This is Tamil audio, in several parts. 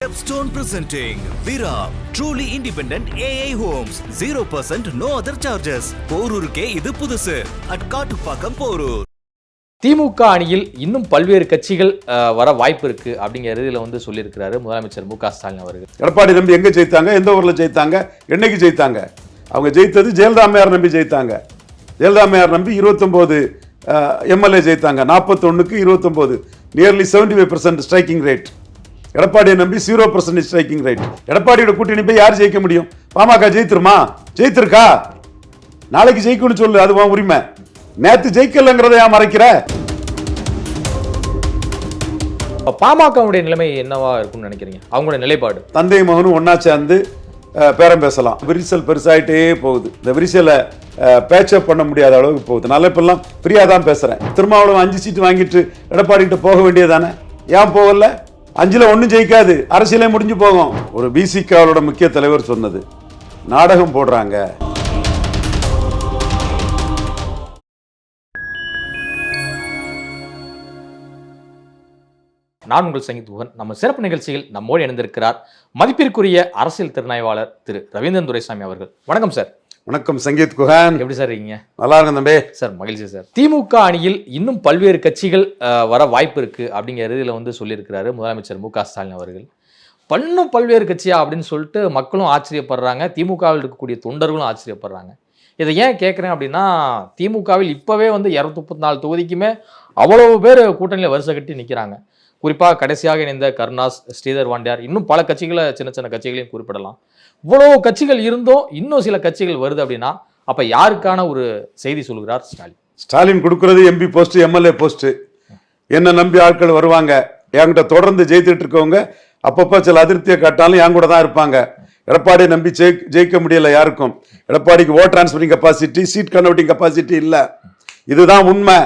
Stepstone presenting Vira, truly independent AI homes, 0% no other charges. போரூருக்கே இது புதுசு. at காட்டுப்பாக்கம் போரூர். திமுக அணியில் இன்னும் பல்வேறு கட்சிகள் வர வாய்ப்பு இருக்கு அப்படிங்கிற இதில் வந்து சொல்லியிருக்கிறாரு முதலமைச்சர் மு.க. ஸ்டாலின் அவர்கள். எடப்பாடி நம்பி எங்க ஜெயித்தாங்க, எந்த ஊர்ல ஜெயித்தாங்க, என்னைக்கு ஜெயித்தாங்க? அவங்க ஜெயித்தது ஜெயலலிதா அம்மையார் நம்பி ஜெயித்தாங்க. ஜெயலலிதா அம்மையார் நம்பி 29 எம்எல்ஏ ஜெயித்தாங்க. 41க்கு 29, nearly 75% striking rate. எடப்பாடியை நம்பி 0% ஸ்ட்ரைக்கிங் ரேட். எடப்பாடியோட கூட்டணி போய் யார் ஜெயிக்க முடியும்? பாமக ஜெயித்திருமா? ஜெயித்திருக்கா? நாளைக்கு ஜெயிக்கணும்னு சொல்லு, அது உரிமை. நேத்து ஜெயிக்கலங்கிறத ஏன் மறைக்கிற? பாமகவுடைய நிலைமை என்னவா இருக்கும்னு நினைக்கிறீங்க? அவங்களோட நிலைப்பாடு தந்தை மகனும் ஒன்னா சேர்ந்து பேரம் பேசலாம். விரிசல் பெருசாயிட்டே போகுது. இந்த விரிசலை பேச்சப் பண்ண முடியாத அளவுக்கு போகுது. நல்ல இப்பெல்லாம் ஃப்ரீயா தான் பேசுறேன். திருமாவளவன் 5 சீட்டு வாங்கிட்டு எடப்பாடி கிட்ட போக வேண்டியதானே? ஏன் போகல? 5ல் 1 ஜெயிக்காது, அரசியலே முடிஞ்சு போகும். ஒரு பிசிகாவோட முக்கிய தலைவர் சொன்னது, நாடகம் போடுறாங்க. நான் உங்கள் சங்கீத் குகன். நம்ம சிறப்பு நிகழ்ச்சியில் நம்மோடு இணைந்திருக்கிறார் மதிப்பிற்குரிய அரசியல் திறனாய்வாளர் திரு ரவீந்திரன் துரைசாமி அவர்கள். வணக்கம் சார். வணக்கம் சங்கீத் குகன். எப்படி சார் இருக்கீங்க? நல்லா இருக்கும் தம்பி. சார் மகிழ்ச்சி சார். திமுக அணியில் இன்னும் பல்வேறு கட்சிகள் வர வாய்ப்பு இருக்கு அப்படிங்கிற இதில் வந்து சொல்லியிருக்கிறாரு முதலமைச்சர் மு.க. ஸ்டாலின் அவர்கள். இன்னும் பல்வேறு கட்சியா அப்படின்னு சொல்லிட்டு மக்களும் ஆச்சரியப்படுறாங்க, திமுகவில் இருக்கக்கூடிய தொண்டர்களும் ஆச்சரியப்படுறாங்க. இதை ஏன் கேட்குறேன் அப்படின்னா, திமுகவில் இப்போவே வந்து 234 தொகுதிக்குமே அவ்வளவு பேர் கூட்டணியில் வரிசை கட்டி நிற்கிறாங்க. குறிப்பாக கடைசியாக இணைந்த கருணாஸ், ஸ்ரீதர் வாண்டியார், இன்னும் பல கட்சிகளை, சின்ன சின்ன கட்சிகளையும் குறிப்பிடலாம். இவ்வளவு கட்சிகள் இருந்தும் இன்னும் சில கட்சிகள் வருது அப்படின்னா அப்ப யாருக்கான ஒரு செய்தி சொல்கிறார் ஸ்டாலின்? ஸ்டாலின் கொடுக்கறது எம்பி போஸ்ட், எம்எல்ஏ போஸ்ட். என்ன நம்பி ஆட்கள் வருவாங்க. என்கிட்ட தொடர்ந்து ஜெயித்துட்டு இருக்கவங்க அப்பப்ப சில அதிருப்தியை காட்டாலும் என் கூட தான் இருப்பாங்க. எடப்பாடியை நம்பி ஜெயிக்க முடியல யாருக்கும். எடப்பாடிக்கு vote transferring capacity, seat converting capacity இல்ல. இதுதான் உண்மை.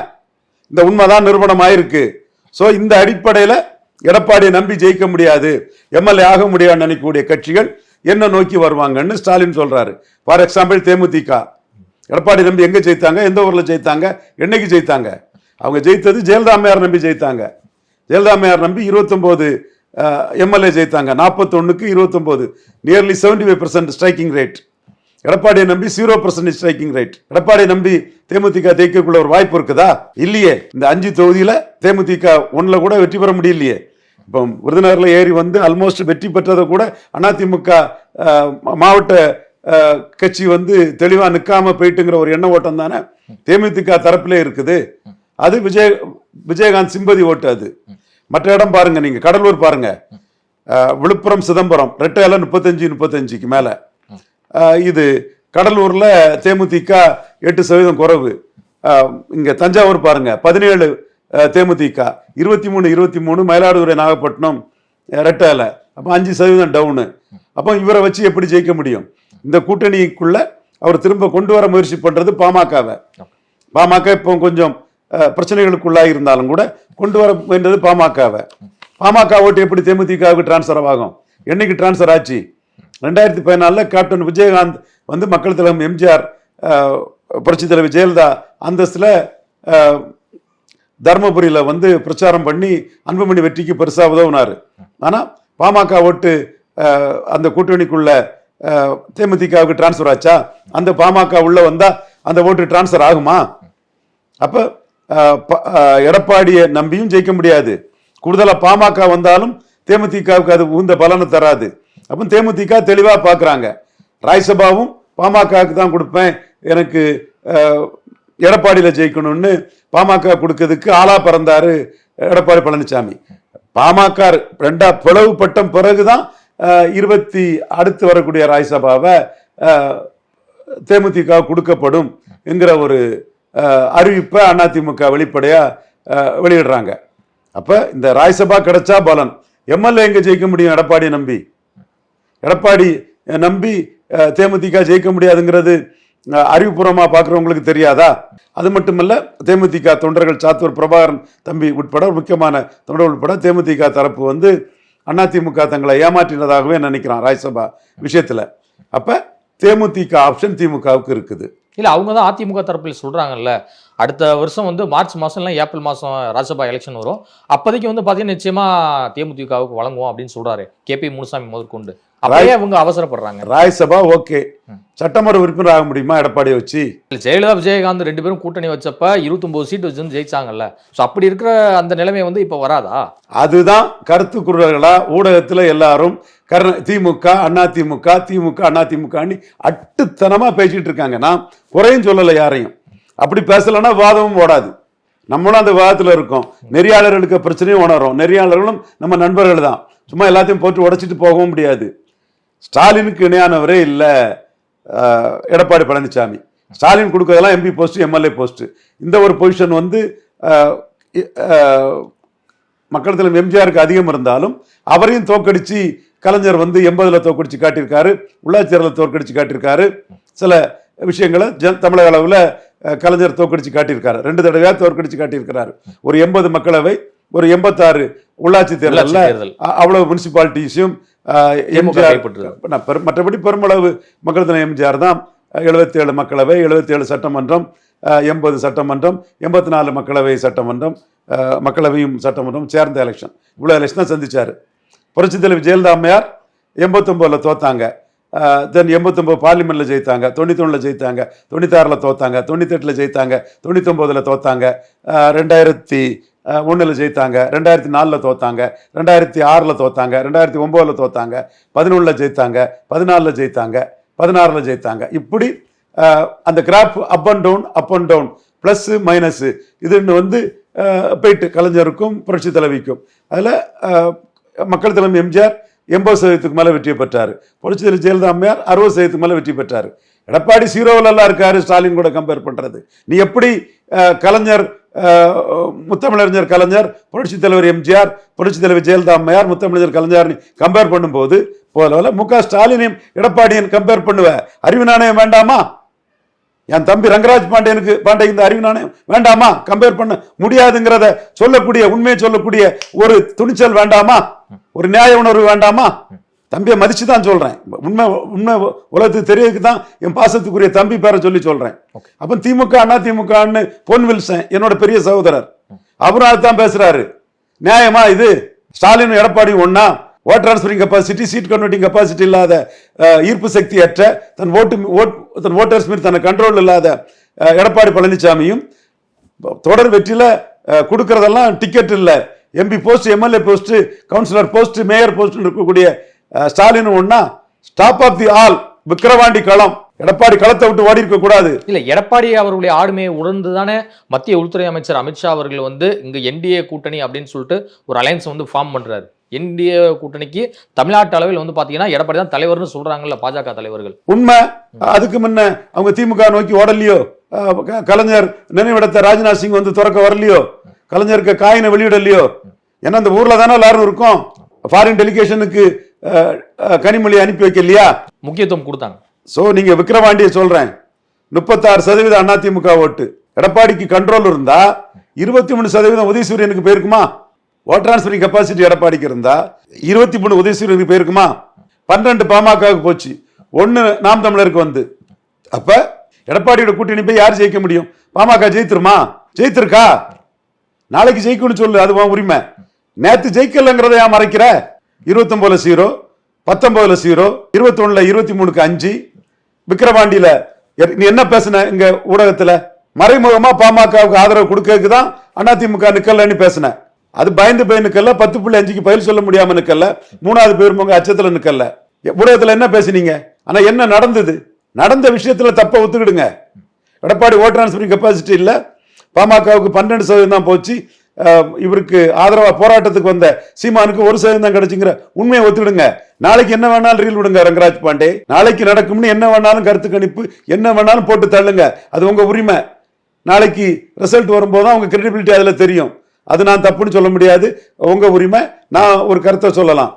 இந்த உண்மை தான் நிரூபணம் ஆயிருக்கு. ஸோ இந்த அடிப்படையில் எடப்பாடியை நம்பி ஜெயிக்க முடியாது, எம்எல்ஏ ஆக முடியாதுன்னு நினைக்கக்கூடிய கட்சிகள் என்ன நோக்கி வருவாங்கன்னு ஸ்டாலின் சொல்றாரு. ஃபார் எக்ஸாம்பிள் தேமுதிக. எடப்பாடி நம்பி எங்க ஜெயித்தாங்க, எந்த ஊர்ல ஜெயித்தாங்க, என்னைக்கு ஜெயித்தாங்க? அவங்க ஜெயித்தது ஜெயலலிதா அம்மையார் நம்பி ஜெயித்தாங்க. ஜெயலலிதா அம்மையார் நம்பி 29 எம்எல்ஏ ஜெயித்தாங்க. 41க்கு 29, nearly 75% striking rate. எடப்பாடியை நம்பி 0% ஸ்ட்ரைக்கிங் ரேட். எடப்பாடியை நம்பி தேமுதிக ஜெயிக்கக்குள்ள ஒரு வாய்ப்பு இருக்குதா? இல்லையே. இந்த 5 தொகுதியில தேமுதிக 1ல கூட வெற்றி பெற முடியலையே. இப்போ விருதுநகர்ல ஏறி வந்து ஆல்மோஸ்ட் வெற்றி பெற்றதை கூட அதிமுக மாவட்ட கட்சி வந்து தெளிவா நிற்காம போயிட்டுங்கிற ஒரு எண்ண ஓட்டம் தானே தேமுதிக தரப்பிலே இருக்குது. அது விஜயகாந்த் சிம்பதி ஓட்டு. அது மற்ற இடம் பாருங்க, நீங்க கடலூர் பாருங்க, விழுப்புரம், சிதம்பரம் ரெட்டையில 35-35க்கு மேல. இது கடலூர்ல தேமுதிக 8% குறைவு. இங்க தஞ்சாவூர் பாருங்க 17 தேமுதிக, 23 மயிலாடுதுறை, நாகப்பட்டினம் ரெட்டையில. அப்ப 5% டவுனு. அப்போ இவரை வச்சு எப்படி ஜெயிக்க முடியும்? இந்த கூட்டணிக்குள்ள அவர் திரும்ப கொண்டு வர முயற்சி பண்றது பாமகவை. பாமக இப்போ கொஞ்சம் பிரச்சனைகளுக்குள்ளாக இருந்தாலும் கூட கொண்டு வர வேண்டியது பாமகவை. பாமக ஓட்டு எப்படி தேமுதிகவுக்கு டிரான்ஸ்ஃபர் ஆகும்? என்னைக்கு டிரான்ஸ்ஃபர் ஆச்சு? 2014 கேப்டன் விஜயகாந்த் வந்து மக்கள் தலைவர் எம்ஜிஆர், புரட்சி தலைவர் ஜெயலலிதா அந்தஸ்துல தர்மபுரியில வந்து பிரச்சாரம் பண்ணி அன்புமணி வெற்றிக்கு பெருசா உதவுனாரு. ஆனா பாமக ஓட்டு அந்த கூட்டணிக்குள்ள தேமுதிகவுக்கு டிரான்ஸ்ஃபர் ஆச்சா? அந்த பாமக உள்ள வந்தா அந்த ஓட்டு டிரான்ஸ்ஃபர் ஆகுமா? அப்ப எடப்பாடியை நம்பியும் ஜெயிக்க முடியாது. கூடுதலா பாமக வந்தாலும் தேமுதிகவுக்கு அது உந்த பலனை தராது. அப்ப தேமுதிக தெளிவா பாக்குறாங்க, ராஜ்சபாவும் பாமகவுக்கு தான் கொடுப்பேன், எனக்கு எடப்பாடியில ஜெயிக்கணும்னு பாமக கொடுக்கிறதுக்கு ஆளா பிறந்தாரு எடப்பாடி பழனிசாமி. பாமக 2 பிளவுபட்ட பிறகுதான் அடுத்து வரக்கூடிய ராஜ்சபாவை தேமுதிக கொடுக்கப்படும் என்கிற ஒரு அறிவிப்பை அதிமுக வெளிப்படையா வெளியிடுறாங்க. அப்ப இந்த ராஜ்சபா கிடைச்சா பலன். எம்எல்ஏ எங்க ஜெயிக்க முடியும்? எடப்பாடி நம்பி. எடப்பாடி நம்பி தேமுதிக ஜெயிக்க முடியாதுங்கிறது அறிவுபூர்வமா பாக்குறவங்களுக்கு தெரியாதா? அது மட்டுமல்ல, தேமுதிக தொண்டர்கள் சாத்தூர் பிரபாகரன் தம்பி உட்பட முக்கியமான தொண்டர்கள் உட்பட தேமுதிக தரப்பு வந்து அதிமுக தங்களை ஏமாற்றினதாகவே நினைக்கிறான் ராஜ்சபா விஷயத்துல. அப்ப தேமுதிக ஆப்ஷன் திமுகவுக்கு இருக்குது. இல்லை, அவங்க தான் அதிமுக தரப்பில் சொல்கிறாங்கல்ல, அடுத்த வருஷம் வந்து மார்ச் மாதம் இல்லை ஏப்ரல் மாதம் ராஜ்யசபா எலெக்ஷன் வரும். அப்போதைக்கு வந்து பார்த்தீங்கன்னா நிச்சயமா தேமுதிகவுக்கு வழங்குவோம் அப்படின்னு சொல்றாரு KP முனுசாமி முதற்கொண்டு. அப்படியே அவங்க அவசரப்படுறாங்க. ராஜ்யசபா ஓகே, சட்டமன்ற உறுப்பினர் ஆக முடியுமா எடப்பாடியை வச்சு? ஜெயலலிதா விஜயகாந்த் 2 பேரும் கூட்டணி வச்சப்ப 29 சீட் வச்சு ஜெயிச்சாங்கல்ல. ஸோ அப்படி இருக்கிற அந்த நிலைமை வந்து இப்போ வராதா? அதுதான் கருத்து குரல்களா ஊடகத்துல எல்லாரும் திமுக அதிமுக திமுக அதிமுக அட்டுத்தனமா பேசிட்டு இருக்காங்க. நான் குறையும் சொல்லலை யாரையும். அப்படி பேசலன்னா வாதமும் ஓடாது. நம்மளும் அந்த வாதத்துல இருக்கோம். நெறியாளர்களுக்கு பிரச்சனையும் உணரும். நெறியாளர்களும் நம்ம நண்பர்கள் தான். சும்மா எல்லாத்தையும் போட்டு உடைச்சிட்டு போகவும் முடியாது. ஸ்டாலினுக்கு இணையானவரே இல்லை எடப்பாடி பழனிசாமி. ஸ்டாலின் கொடுக்கறதெல்லாம் MP போஸ்ட் MLA போஸ்ட். இந்த ஒரு பொசிஷன் வந்து மக்கள் தலைவர் எம்ஜிஆருக்கு அதிகம் இருந்தாலும் அவரையும் தோக்கடிச்சு கலைஞர் வந்து 80ல தோக்கடிச்சு காட்டியிருக்காரு. உள்ளாட்சி தேர்தலில் தோற்கடிச்சு காட்டியிருக்காரு. சில விஷயங்களை தமிழக அளவில் கலைஞர் தோற்கடிச்சு காட்டியிருக்காரு. 2 தடவையா தோற்கடிச்சு காட்டியிருக்கிறாரு. ஒரு 80 மக்களவை, ஒரு 86 உள்ளாட்சி தேர்தலில் அவ்வளவு முனிசிபாலிட்டிஸும் எம்ஜிஆர். மற்றபடி பெருமளவு மக்கள் தலைவர் எம்ஜிஆர் தான். 77 மக்களவை, 77 சட்டமன்றம், 80 சட்டமன்றம், 84 மக்களவை சட்டமன்றம், மக்களவையும் சட்டமன்றம் சேர்ந்த எலெக்ஷன். இவ்வளோ எலெக்ஷன் தான் சந்திச்சாரு. புரட்சி தலைவர் ஜெயலலிதா அம்மையார் 89ல் தோத்தாங்க. தென் 89 பார்லிமெண்ட்ல ஜெயித்தாங்க, 91ல ஜெயித்தாங்க, 96ல தோத்தாங்க, 98ல ஜெயித்தாங்க, 99ல தோத்தாங்க, 2001ல ஜெயித்தாங்க, 2004ல தோத்தாங்க, 2006ல தோத்தாங்க, 2009ல தோத்தாங்க, 11ல ஜெயித்தாங்க, 14ல ஜெயித்தாங்க, 16ல ஜெயித்தாங்க. இப்படி அந்த graph up and down plus minus இதுன்னு வந்து போயிட்டு கலைஞருக்கும் புரட்சி தலைவிக்கும். அதில் மக்கள் தலைவர் எம்ஜிஆர் 80% மேலே வெற்றி பெற்றார். புரட்சி தலைவர் ஜெயலலிதா அம்மையார் 60% மேலே வெற்றி பெற்றார். எடப்பாடி 0-ல இருக்காரு ஸ்டாலின் கூட கம்பேர் பண்றது. நீ எப்படி கலைஞர், முத்தமிழறிஞர் கலைஞர், புரட்சி தலைவர் எம்ஜிஆர், புரட்சி தலைவர் ஜெயலலிதா அம்மையார், முத்தமிழறிஞர் கலைஞர் கம்பேர் பண்ணும்போது போல MK ஸ்டாலினையும் எடப்பாடியன் கம்பேர் பண்ணுவ. அறிவு நாணயம் வேண்டாமா? என் தம்பி ரங்கராஜ் பாண்டே இந்த அறிவு நாணயம் வேண்டாமா? கம்பேர் பண்ண முடியாதுங்கிறத சொல்லக்கூடிய, உண்மையை சொல்லக்கூடிய ஒரு துணிச்சல் வேண்டாமா? ஒரு நியாய உணர்வு வேண்டாமா? தம்பியை மதிச்சு தான் சொல்றேன். உண்மை உலகத்துக்கு தெரியறதுக்கு தான் என் பாசத்துக்குரிய தம்பி பேரை சொல்லி சொல்றேன். அப்ப திமுக அதிமுகன்னு பொன் வில்சன் என்னோட பெரிய சகோதரர், அவரும் அதுதான் பேசுறாரு. நியாயமா இது? ஸ்டாலின் எடப்பாடி ஒன்னா? Vote transferring capacity, seat converting capacity இல்லாத, ஈர்ப்பு சக்தி அற்ற, தன் ஓட்டர்ஸ் மீது தன் கண்ட்ரோல் இல்லாத எடப்பாடி பழனிசாமியும் தொடர் வெற்றியில கொடுக்கறதெல்லாம் டிக்கெட் இல்லை, MP post, MLA post, councillor post, mayor post இருக்கக்கூடிய ஸ்டாலின் ஒன்னா? Stop of the all Vikravandi களம். எடப்பாடி களத்தை விட்டு ஓடி இருக்க கூடாது. இல்ல, எடப்பாடி அவர்களுடைய ஆளுமையை உணர்ந்து தானே மத்திய உள்துறை அமைச்சர் அமித்ஷா அவர்கள் வந்து இங்க NDA கூட்டணி அப்படின்னு சொல்லிட்டு ஒரு அலையன்ஸ் வந்து ஃபார்ம் பண்றாரு. NDA கூட்டணிக்கு தமிழ்நாட்டு அளவில் வந்து பாத்தீங்கன்னா எடப்பாடி தான் தலைவர்னு சொல்றாங்கல்ல பாஜக தலைவர்கள். உண்மை. அதுக்கு முன்ன அவங்க திமுக நோக்கி ஓடலையோ? கலைஞர் நினைவிடத்தை ராஜ்நாத் சிங் வந்து திறக்க வரலையோ? கலைஞருக்கு காயினை வெளியிடலையோ? ஏன்னா அந்த ஊர்ல தானே எல்லாரும் இருக்கும். ஃபாரின் டெலிகேஷனுக்கு கனிமொழி அனுப்பி வைக்கலையா? முக்கியத்துவம் கொடுத்தாங்க. சோ நீங்க விக்கிரவாண்டியை சொல்றேன், 36% அதிமுக ஓட்டு. எடப்பாடிக்கு கண்ட்ரோல் இருந்தா 23% உதயசூரியனுக்கு போயிருக்குமா? ஓட் டிரான்ஸ்பரிங் கெப்பாசிட்டி எடப்பாடிக்கு இருந்தா 23 உதயசூரியனுக்கு போயிருக்குமா? 12 பாமகவுக்கு போச்சு, 1 நாம் தமிழருக்கு வந்து. அப்ப எடப்பாடியோட கூட்டணி போய் யார் ஜெயிக்க முடியும்? பாமக ஜெயித்திருமா? ஜெயித்திருக்கா? நாளைக்கு ஜெயிக்கணும்னு சொல்லு, அது உரிமை. நேத்து ஜெயிக்கலங்கிறத ஏன் மறைக்கிற? 29ல 0, 19ல 0, 21ல 23க்கு 5. விக்கிரவாண்டியில நீ என்ன பேசுன? இங்க ஊடகத்துல மறைமுகமா பாமகவுக்கு ஆதரவு கொடுக்கறதுக்கு தான் அதிமுக நிக்கலன்னு பேசுன. அது பயந்து போய் நிக்கல, 10.5க்கு பதில் சொல்ல முடியாம நிக்கல, 3வது பேர் அச்சத்துல நிக்கல. ஊடகத்துல என்ன பேசுனீங்க? ஆனா என்ன நடந்தது? நடந்த விஷயத்துல தப்ப ஒத்துக்கிடுங்க. எடப்பாடி ஓட் டிரான்ஸ்பரிங் கெப்பாசிட்டி இல்ல, பாமகவுக்கு 12% தான் போச்சு. இவருக்கு ஆதரவா போராட்டத்துக்கு வந்த சீமானுக்கு 1% தான் கிடைச்சுங்கிற உண்மையை ஒத்துடுங்க. நாளைக்கு என்ன வேணாலும் ரீல் விடுங்க ரங்கராஜ் பாண்டே. நாளைக்கு நடக்கும்னு என்ன வேணாலும் கருத்து கணிப்பு என்ன வேணாலும் போட்டு தள்ளுங்க, அது உங்க உரிமை. நாளைக்கு ரிசல்ட் வரும்போது தான் உங்க கிரெடிபிலிட்டி அதுல தெரியும். அது நான் தப்புன்னு சொல்ல முடியாது, உங்க உரிமை. நான் ஒரு கருத்தை சொல்லலாம்.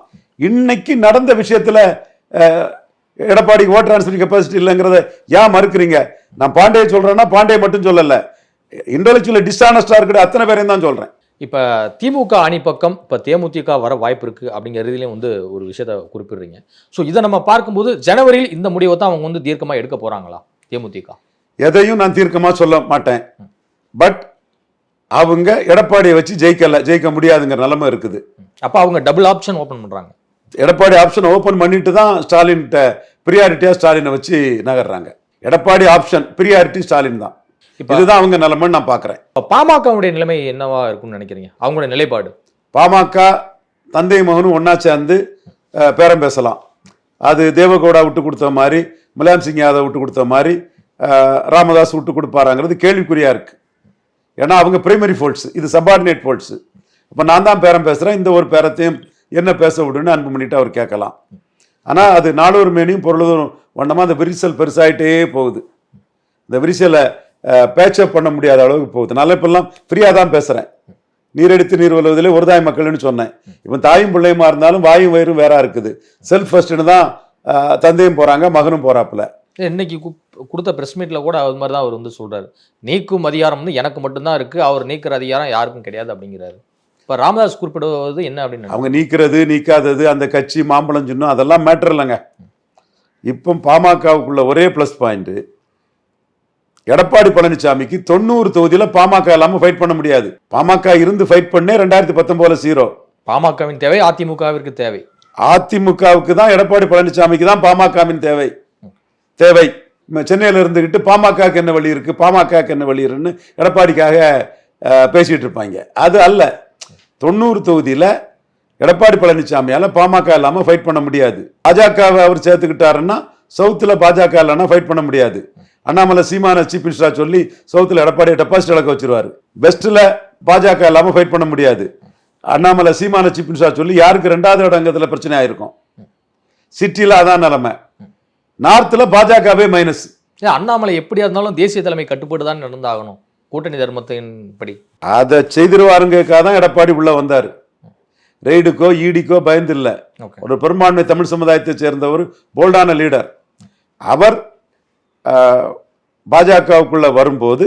இன்னைக்கு நடந்த விஷயத்துல எடப்பாடி ஓட் டிரான்ஸ்பரிங் கெப்பாசிட்டி இல்லைங்கிறத ஏன் மறுக்கிறீங்க? நான் பாண்டே சொல்றேன்னா பாண்டே மட்டும் சொல்லல, இன்டெலெக்சுவல் டிஸ்ஆனஸ்டா இருக்கிற அத்தனை பேரையும் தான் சொல்றேன். இப்ப திமுக அணி பக்கம் இப்ப தேமுதிக வர வாய்ப்பு இருக்கு அப்படிங்கிற ரீதியிலையும் வந்து ஒரு விஷயத்த குறிப்பிடுறீங்க. ஸோ இதை நம்ம பார்க்கும்போது ஜனவரியில் இந்த முடிவை தான் அவங்க வந்து தீர்க்கமா எடுக்க போறாங்களா தேமுதிக? எதையும் நான் தீர்க்கமா சொல்ல மாட்டேன். பட் அவங்க எடப்பாடியை வச்சு ஜெயிக்க முடியாதுங்கிற நிலைமை இருக்குது. அப்ப அவங்க டபுள் ஆப்ஷன் ஓபன் பண்றாங்க. எடப்பாடி ஆப்ஷன் ஓபன் பண்ணிட்டு தான் ஸ்டாலின் பிரியாரிட்டியா ஸ்டாலினை வச்சு நகர்றாங்க. எடப்பாடி ஆப்ஷன் பிரியாரிட்டி ஸ்டாலின் தான். இதுதான் அவங்க நிலைமைன்னு நான் பாக்குறேன். பாமகவுடைய நிலைமை என்னவா இருக்கும்னு நினைக்கிறீங்க? அவங்களோட நிலைப்பாடு, பாமக தந்தை மகனும் ஒன்னா சேர்ந்து பேரம் பேசலாம். அது தேவகவுடா விட்டு கொடுத்த மாதிரி, முலாயம் சிங் யாதவ் விட்டு கொடுத்த மாதிரி ராமதாஸ் விட்டு கொடுப்பாராங்கிறது கேள்விக்குறியா இருக்கு. ஏன்னா அவங்க பிரைமரி ஃபோல்ட்ஸ், இது சபார்டினேட் ஃபோல்ட்ஸ். இப்போ நான் தான் பேரம் பேசுறேன், இந்த ஒரு பேரத்தையும் என்ன பேச விடுன்னு அன்பு பண்ணிட்டு அவர் கேட்கலாம். ஆனால் அது நாளொரு மேனியும் பொருளும் ஒன்றமா அந்த விரிசல் பெருசாயிட்டே போகுது. இந்த விரிசலை பேச்சப் பண்ண முடியாத அளவுக்கு போகுது. நான் இப்பெல்லாம் ஃப்ரீயாக தான் பேசுகிறேன். நீரெடுத்து நீர் வலுவதிலே ஒரு தாய் மக்கள்னு சொன்னேன். இவன் தாயும் பிள்ளையுமா இருந்தாலும் வாயும் வயிறும் வேறா இருக்குது. செல்ஃப் ஃபர்ஸ்ட்னு தான் தந்தையும் போகிறாங்க, மகனும் போகிறாப்புல. இன்னைக்கு கொடுத்த பிரஸ் மீட்ல கூட அது மாதிரி தான் அவர் வந்து சொல்றாரு, நீக்கும் அதிகாரம் வந்து எனக்கு மட்டும்தான் இருக்கு, அவர் நீக்கிற அதிகாரம் யாருக்கும் கிடையாது அப்படிங்கிறாரு. இப்போ ராமதாஸ் குறிப்பிடுவது என்ன அப்படின்னு, அவங்க நீக்கிறது நீக்காதது அந்த கட்சி மாம்பழம் சின்னம் அதெல்லாம் மேட்டர் இல்லைங்க. இப்போ பாமகவுக்குள்ள ஒரே பிளஸ் பாயிண்ட், எடப்பாடி பழனிசாமிக்கு 90 தொகுதியில பாமக இல்லாம ஃபைட் பண்ண முடியாது. பாமக இருந்து ஃபைட் பண்ணே 2019 0. பாமகவின் தேவை அதிமுகவிற்கு தேவை. அதிமுகவுக்கு தான் எடப்பாடி பழனிசாமிக்கு தான் பாமகவின் தேவை. சென்னையில இருந்துகிட்டு பாமகக்கு என்ன வழி இருக்கு, பாமகக்கு என்ன வழி இருக்குன்னு எடப்பாடிக்காக பேசிட்டு இருப்பாங்க. அது அல்ல. 90 தொகுதியில எடப்பாடி பழனிசாமியால பாமக இல்லாம ஃபைட் பண்ண முடியாது. பாஜகவை அவர் சேர்த்துக்கிட்டாருன்னா சவுத்துல பாஜக இல்லைன்னா ஃபைட் பண்ண முடியாது. அண்ணாமலை சீமான சீஃப் மினிஸ்டரா சொல்லி சவுத்துல எடப்பாடியை டெபாசிட் இழக்க வச்சிருவாரு. வெஸ்ட்ல பாஜக இல்லாம ஃபைட் பண்ண முடியாது. அண்ணாமலை சீமான சீஃப் மினிஸ்டரா சொல்லி யாருக்கு 2வது இடங்கத்துல பிரச்சனை ஆயிருக்கும். சிட்டில அதான் நிலைமை. நார்த்ல பாஜகவே மைனஸ். அண்ணாமலை எப்படியா இருந்தாலும் தேசிய தலைமை கட்டுப்பாடு தான் நடந்தாகணும் கூட்டணி தர்மத்தின் படி. அதை செய்திருவாருங்கக்காக தான் எடப்பாடி உள்ள வந்தாரு. ரெய்டுக்கோ ஈடிக்கோ பயந்து இல்லை. ஒரு பெரும்பான்மை தமிழ் சமுதாயத்தை சேர்ந்த ஒரு போல்டான லீடர். அவர் பாஜகவுக்குள்ள வரும்போது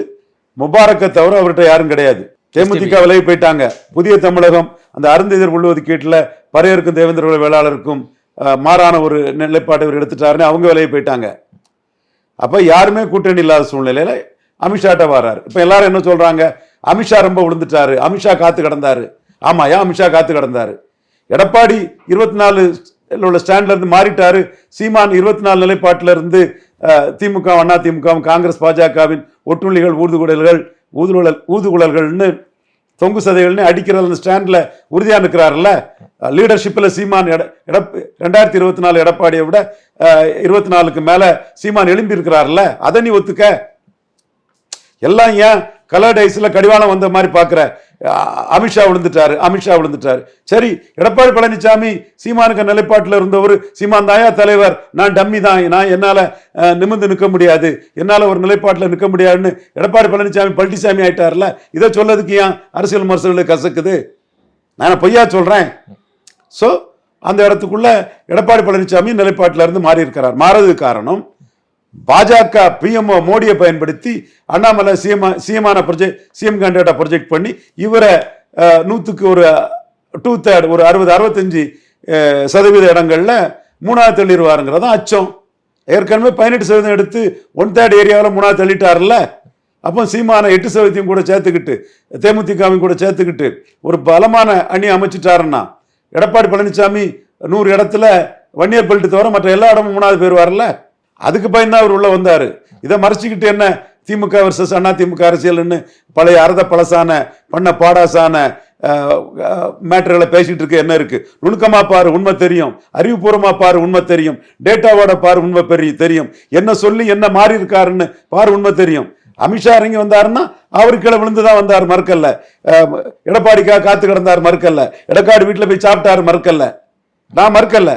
முபாரக்கை தவிர அவர்கிட்ட யாரும் கிடையாது. தேமுதிக விலகி போயிட்டாங்க. புதிய தமிழகம் அந்த அருந்ததியர் உள்ஒதுக்கீட்டில் பறையருக்கும் தேவேந்திர வேளாளருக்கும் மாறான ஒரு நிலைப்பாட்டை அவர் எடுத்துட்டாருன்னு அவங்க விலகி போயிட்டாங்க. அப்ப யாருமே கூட்டணி இல்லாத சூழ்நிலையில அமித்ஷாட்ட வர்றாரு. இப்ப எல்லாரும் என்ன சொல்றாங்க, அமித்ஷா ரொம்ப விழுந்துட்டாரு, அமித்ஷா காத்து கிடந்தாரு. ஆமாயா, அமித்ஷா காத்து கிடந்தாரு. எடப்பாடி 24 உள்ள ஸ்டாண்ட்ல இருந்து மாறிட்டாரு. சீமான் 24 நிலைப்பாட்டில இருந்து திமுக அண்ணா திமுகவும் காங்கிரஸ் பாஜகவின் ஒட்டுண்ணிகள் ஊதுகுழல்கள்னு தொங்கு சதைகள்னு அடிக்கிற அந்த ஸ்டாண்ட்ல உறுதியா நிற்கிறாருல்ல. லீடர்ஷிப்ல சீமான் 2024 எடப்பாடியை விட 24க்கு மேல சீமான் எழும்பி இருக்கிறாருல்ல. அதை நீ ஒத்துக்க. எல்லாம் ஏன் கலர் டைஸ்ல கடிவாளம் வந்த மாதிரி பாக்குற. அமித்ஷா விழுந்துட்டாரு. சரி, எடப்பாடி பழனிசாமி சீமானுக்கு நிலைப்பாட்டில் இருந்தவர், சீமான் தாயா தலைவர், நான் டம்மி தான், நான் என்னால நிமிர்ந்து நிற்க முடியாது, என்னால ஒரு நிலைப்பாட்டில் நிற்க முடியாதுன்னு எடப்பாடி பழனிசாமி பழனிசாமி ஆயிட்டார்ல. இதை சொல்லதுக்கு ஏன் அரசியல் விமர்சகர்களுக்கு கசக்குது? நான் பொய்யா சொல்றேன். சோ அந்த இடத்துக்குள்ள எடப்பாடி பழனிசாமி நிலைப்பாட்டில இருந்து மாறி இருக்கிறார். மாறதுக்கு காரணம் பாஜக பிஎம்ஓ மோடியை பயன்படுத்தி அண்ணாமலை சிஎமான சிஎம் கேண்டிடேட்டா ப்ரொஜெக்ட் பண்ணி இவரை 100க்கு ஒரு 2/3 ஒரு 60-65% இடங்கள்ல 3வது தள்ளிடுவாருங்கிறதான் அச்சம். ஏற்கனவே 18% எடுத்து 1/3 ஏரியாவில் 3வது தள்ளிட்டாருல்ல. அப்போ சீமான 8% கூட சேர்த்துக்கிட்டு தேமுதிகவும் கூட சேர்த்துக்கிட்டு ஒரு பலமான அணி அமைச்சிட்டாருன்னா எடப்பாடி பழனிசாமி 100 இடத்துல வன்னியர் பெல்ட் தவிர மற்ற எல்லா இடமும் 3வது போயிருவார்ல. அதுக்கு பயந்தா அவர் உள்ள வந்தாரு. இதை மறைச்சிக்கிட்டு என்ன திமுக வர்சஸ் அண்ணா திமுக அரசியல்னு பழைய அறத பழசான பண்ண பாடாசான மேட்டர்களை பேசிட்டு இருக்க என்ன இருக்கு? நுணுக்கமா பாரு, உண்மை தெரியும். அறிவுபூர்வமா பாரு, உண்மை தெரியும். டேட்டாவோட பாரு, உண்மை தெரியும். என்ன சொல்லி என்ன மாறி இருக்காருன்னு பாரு, உண்மை தெரியும். அமித்ஷா இறங்கி வந்தாருன்னா அவருக்கு கீழே விழுந்துதான் வந்தார், மறுக்கல்ல. எடப்பாடிக்காக காத்து கிடந்தார், மறுக்கல்ல. எடப்பாடி வீட்டுல போய் சாப்பிட்டாரு, மறுக்கல்ல. நான் மறுக்கல்ல.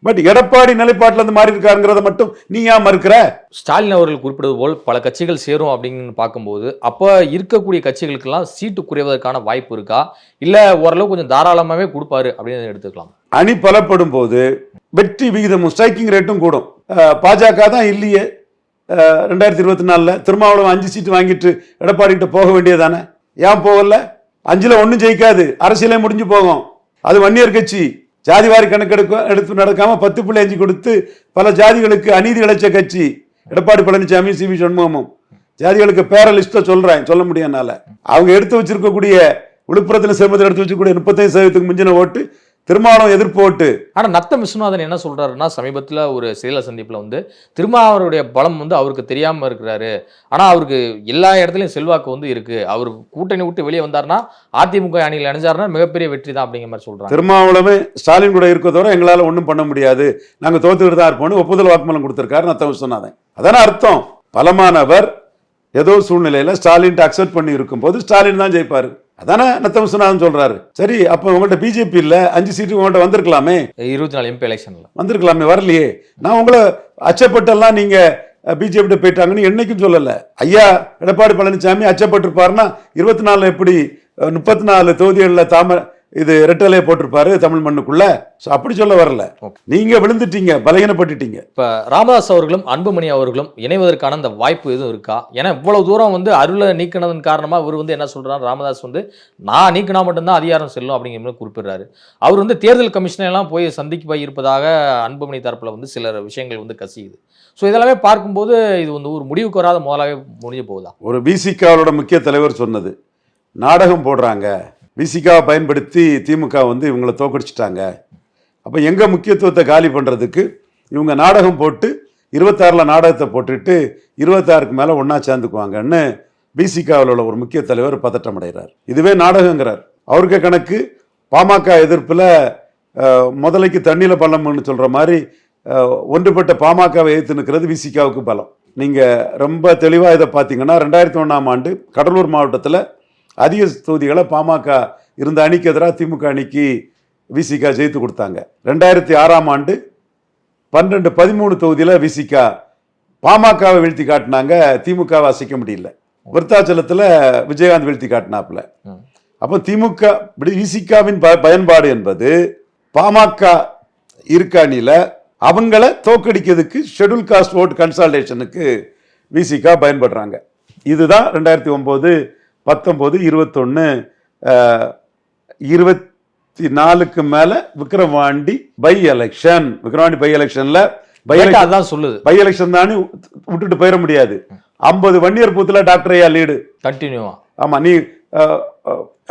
பட் எடப்பாடி நிலைப்பாட்டில இருந்து மாறி இருக்காருங்கிறத மட்டும் நீ ஏன் மறுக்கிற? ஸ்டாலின் அவர்கள் குறிப்பிடுவது போல் பல கட்சிகள் சேரும் அப்படின்னு பார்க்கும்போது அப்ப இருக்கக்கூடிய கட்சிகளுக்கெல்லாம் சீட்டு குறைவதற்கான வாய்ப்பு இருக்கா, இல்ல ஓரளவு கொஞ்சம் தாராளமாவே கொடுப்பாரு அப்படின்னு எடுத்துக்கலாம்? அணி பலப்படும் போது வெற்றி விகிதமும் ஸ்ட்ரைக்கிங் ரேட்டும் கூடும். பாஜக தான் இல்லையே 2024 திருமாவளவன் 5 சீட்டு வாங்கிட்டு எடப்பாடி கிட்ட போக வேண்டியதானே? ஏன் போகல? 5ல் 1 ஜெயிக்காது, அரசியலே முடிஞ்சு போகும். அது வன்னியர் கட்சி. ஜாதிவாரி கணக்கெடுப்பு நடக்காம 10.5 கொடுத்து பல ஜாதிகளுக்கு அநீதி இழைச்ச கட்சி எடப்பாடி பழனிசாமி, சி.வி. சண்முகமும். ஜாதிகளுக்கு பேர லிஸ்ட்டை சொல்றேன், சொல்ல முடியும் என்னால. அவங்க எடுத்து வச்சிருக்கக்கூடிய விழுப்புரத்தில் சேமத்தில் எடுத்து வச்சிருக்கக்கூடிய 35% மிஞ்சின ஓட்டு திருமாவளவன் எதிர்ப்பு ஓட்டு. ஆனா நத்தம் விஸ்வநாதன் என்ன சொல்றாருன்னா, சமீபத்துல ஒரு செயல சந்திப்புல வந்து திருமாவளவனுடைய பலம் வந்து அவருக்கு தெரியாம இருக்கிறாரு, ஆனா அவருக்கு எல்லா இடத்துலயும் செல்வாக்கு வந்து இருக்கு, அவருக்கு கூட்டணி விட்டு வெளியே வந்தாருன்னா அதிமுக அணியில் இணைஞ்சாருன்னா மிகப்பெரிய வெற்றி தான் அப்படிங்கிற மாதிரி சொல்றாங்க. திருமாவளவன் ஸ்டாலின் கூட இருக்கிறதோட எங்களால ஒன்றும் பண்ண முடியாது, நாங்க தோத்துக்கிட்டு தான் இருப்போம்னு ஒப்புதல் வாக்குமூலம் கொடுத்திருக்காரு நத்தம் விஸ்வநாதன். அதான அர்த்தம். பலமானவர் ஏதோ சூழ்நிலையில ஸ்டாலின் அக்செப்ட் பண்ணி இருக்கும் போது ஸ்டாலின் தான் ஜெயிப்பாரு. அதானே நத்தம் விஸ்வநாதன் சொல்றாரு. சரி, அப்ப உங்கள்ட்ட பிஜேபி இல்ல, 5 சீட்டு உங்கள்ட்ட வந்திருக்கலாமே, 24 MP எலெக்ஷன்ல வந்திருக்கலாமே, வரலையே. நான் உங்களை அச்சப்பட்டெல்லாம் நீங்க பிஜேபி போயிட்டாங்கன்னு என்னைக்கும் சொல்லல. ஐயா எடப்பாடி பழனிசாமி அச்சப்பட்டிருப்பாருன்னா 24 எப்படி 34 தொகுதிகளில் இது ரெட்டலையை போட்டிருப்பாரு தமிழ் மண்ணுக்குள்ள. அப்படி சொல்ல வரல. நீங்க விழுந்துட்டீங்க, பலகீனப்பட்டுட்டீங்க. இப்ப ராமதாஸ் அவர்களும் அன்புமணி அவர்களும் இணைவதற்கான அந்த வாய்ப்பு எதுவும் இருக்கா? ஏன்னா இவ்வளவு தூரம் வந்து அருளை நீக்கினதன் காரணமா இவர் வந்து என்ன சொல்றாரு, ராமதாஸ் வந்து நான் நீக்கினா மட்டும்தான் அதிகாரம் செல்லும் அப்படிங்கிற மாதிரி குறிப்பிடுறாரு. அவர் வந்து தேர்தல் கமிஷனை எல்லாம் போய் சந்திக்க இருப்பதாக அன்புமணி தரப்புல வந்து சில விஷயங்கள் வந்து கசியுது. ஸோ இதெல்லாமே பார்க்கும்போது இது வந்து ஒரு முடிவுக்கு வராத முதலாவே முடிஞ்சு போகுதா? ஒரு பிசிகாவோட முக்கிய தலைவர் சொன்னது, நாடகம் போடுறாங்க, பிசிகாவை பயன்படுத்தி திமுக வந்து இவங்களை தோக்கடிச்சிட்டாங்க, அப்போ எங்க முக்கியத்துவத்தை காலி பண்றதுக்கு இவங்க நாடகம் போட்டு 26ல் நாடகத்தை போட்டுட்டு 26க்கு மேல ஒன்னா சேர்ந்துக்குவாங்கன்னு பிசிகாவில் உள்ள ஒரு முக்கிய தலைவர் பதட்டம் அடைகிறார். இதுவே நாடகங்கிறார். அவருக்கு கணக்கு பாமக எதிர்ப்புல முதலைக்கு தண்ணியில பலம்னு சொல்ற மாதிரி ஒன்றுபட்ட பாமகவை எதிர்த்து நிற்கிறது விசிகாவுக்கு பலம். நீங்க ரொம்ப தெளிவா இதை பார்த்தீங்கன்னா 2001ஆம் ஆண்டு கடலூர் மாவட்டத்தில் அதிக தொகுதிகளை பாமக இருந்த அணிக்கு எதிராக திமுக அணிக்கு விசிகா ஜெயித்து கொடுத்தாங்க. 2006ஆம் ஆண்டு 12-13 தொகுதியில் விசிகா பாமகவை வீழ்த்தி காட்டினாங்க, திமுகவை அசைக்க முடியல. விருத்தாச்சலத்தில் விஜயகாந்த் வீழ்த்தி காட்டினாப்புல. அப்போ திமுக விசிகாவின் பயன்பாடு என்பது பாமக இருக்க அணியில அவங்கள தோக்கடிக்கிறதுக்கு ஷெட்யூல் காஸ்ட் ஓட் கன்சால்டேஷனுக்கு விசிகா பயன்படுறாங்க. இதுதான் 2009, 19, 21, 24க்கு மேல Vikravandi by election. Vikravandi by எலெக்ஷன்ல பை எலெக்ஷன் தானே விட்டுட்டு போயிட முடியாது. 50 வன்னியர் பூத்துல டாக்டர் ஐயா லீடு கண்டினியூவா. ஆமா, நீ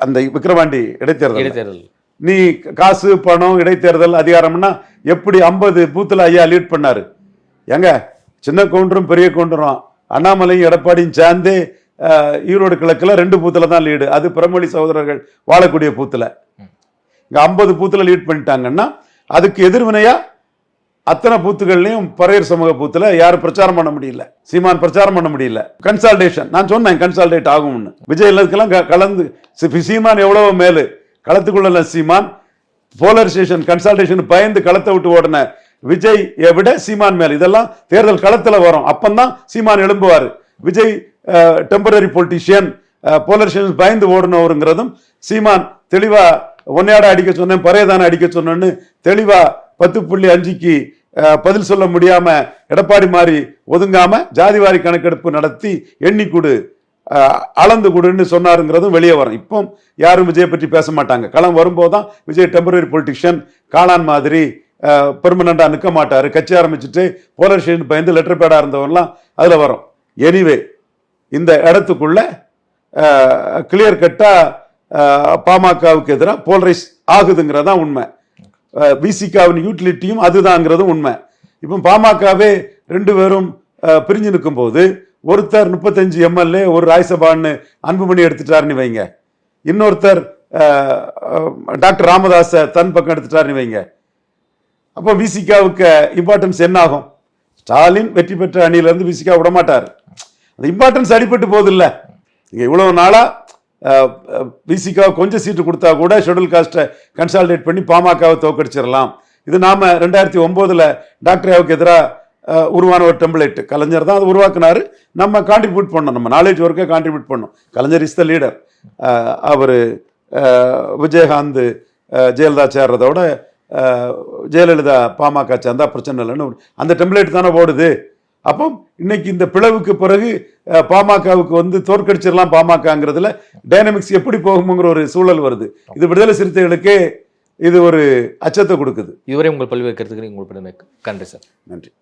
அந்த விக்கிரவாண்டி இடைத்தேர்தல் நீ காசு பணம் இடைத்தேர்தல் அதிகாரம்னா எப்படி 50 பூத்துல ஐயா லீட் பண்ணாரு. எங்க சின்ன கவுண்டரும் பெரிய கவுண்டரும் அண்ணாமலையும் எடப்பாடியும் சேர்ந்தே ஈரோடு கிழக்குல 2 பூத்துல தான் லீடு, அது பிரமொழி சகோதரர்கள் வாழக்கூடிய பூத்துல. இங்க 50 பூத்துல லீட் பண்ணிட்டாங்கன்னா அதுக்கு எதிர்வினையா அத்தனை பூத்துகள்லையும் பறையர் சமூக பூத்துல யாரும் பிரச்சாரம் பண்ண முடியல, சீமான் பிரச்சாரம் பண்ண முடியல. கன்சால்டேஷன் நான் சொன்னேன், கன்சால்டேட் ஆகும்னு. விஜய் எல்லாத்துக்கெல்லாம் கலந்து சீமான் எவ்வளவு மேலு களத்துக்குள்ள சீமான் போலரைசேஷன் கன்சல்டேஷன் பயந்து களத்தை விட்டு ஓடின விஜய் விட சீமான் மேல். இதெல்லாம் தேர்தல் களத்துல வரும், அப்பந்தான் சீமான் எழும்புவாரு. விஜய் டெம்பரரி பொலிட்டிஷியன், போலரைசேஷன் பயந்து ஓடணுங்கிறதும் சீமான் தெளிவா ஒன்னையாட அடிக்க சொன்னேன், பறையதான அடிக்க சொன்னேன்னு தெளிவா 10.5க்கு பதில் சொல்ல முடியாம எடப்பாடி மாதிரி ஒதுங்காம ஜாதிவாரி கணக்கெடுப்பு நடத்தி எண்ணி கொடு அளந்து கொடுன்னு சொன்னாருங்கிறதும் வெளியே வரும். இப்போ யாரும் விஜயை பற்றி பேச மாட்டாங்க. களம் வரும்போதுதான் விஜய் டெம்பரரி பொலிட்டிஷியன், காளான் மாதிரி பெர்மனண்டா நிற்க மாட்டாரு, கட்சி ஆரம்பிச்சுட்டு போலரைசேஷன் பயந்து லெட்டர் பேடா இருந்தவரெல்லாம் அதுல வரும். எனிவே இந்த இடத்துக்குள்ள கிளியர் கட்டா பாமகவுக்கு எதிராக போலரைஸ் ஆகுதுங்கிறதா உண்மை. விசிகாவின் யூட்டிலிட்டியும் அதுதான்ங்கிறதும் உண்மை. இப்போ பாமகவே 2 பேரும் பிரிஞ்சு நிற்கும் போது ஒருத்தர் 35 MLA ஒரு ராஜ்யசபான்னு அன்புமணி எடுத்துட்டாருன்னு வைங்க, இன்னொருத்தர் டாக்டர் ராமதாஸ தன் பக்கம் எடுத்துட்டாருன்னு வைங்க. அப்போ விசிகாவுக்கு இம்பார்ட்டன்ஸ் என்ன ஆகும்? ஸ்டாலின் வெற்றி பெற்ற அணியிலிருந்து விசிகா விட மாட்டார். அந்த இம்பார்ட்டன்ஸ் அடிபட்டு போகுது இல்ல. இங்க இவ்வளவு நாளா விசிகா கொஞ்சம் சீட்டு கொடுத்தா கூட ஷெட்யூல் காஸ்ட்டை கன்சால்டேட் பண்ணி பாமகவை தோக்கடிச்சிடலாம். இது நாம 2009 டாக்டர் எதிராக உருவான ஒரு டெம்ப்ளேட். கலைஞர் தான் அதை உருவாக்குனாரு, நம்ம கான்ட்ரிபியூட் பண்ணோம், நம்ம நாலேஜ் ஒர்க்கை கான்ட்ரிபியூட் பண்ணோம். கலைஞர் இஸ் த லீடர். அவர் விஜயகாந்த் ஜெயலலிதா சேர்றதோட ஜெயலலிதா பாமக சேர்ந்தா பிரச்சனை இல்லைன்னு அந்த டெம்ப்ளேட் தானே ஓடுது. அப்போ இன்னைக்கு இந்த பிளவுக்கு பிறகு பாமகவுக்கு வந்து தோற்கடிச்சிடலாம் பாமகங்கிறதுல டைனமிக்ஸ் எப்படி போகுங்கிற ஒரு சூழல் வருது. இது விடுதலை சிறுத்தைகளுக்கே இது ஒரு அச்சத்தை கொடுக்குது. இதுவரை உங்கள் பல்வேறு கருத்துக்களை உங்களுக்கு நன்றி சார். நன்றி.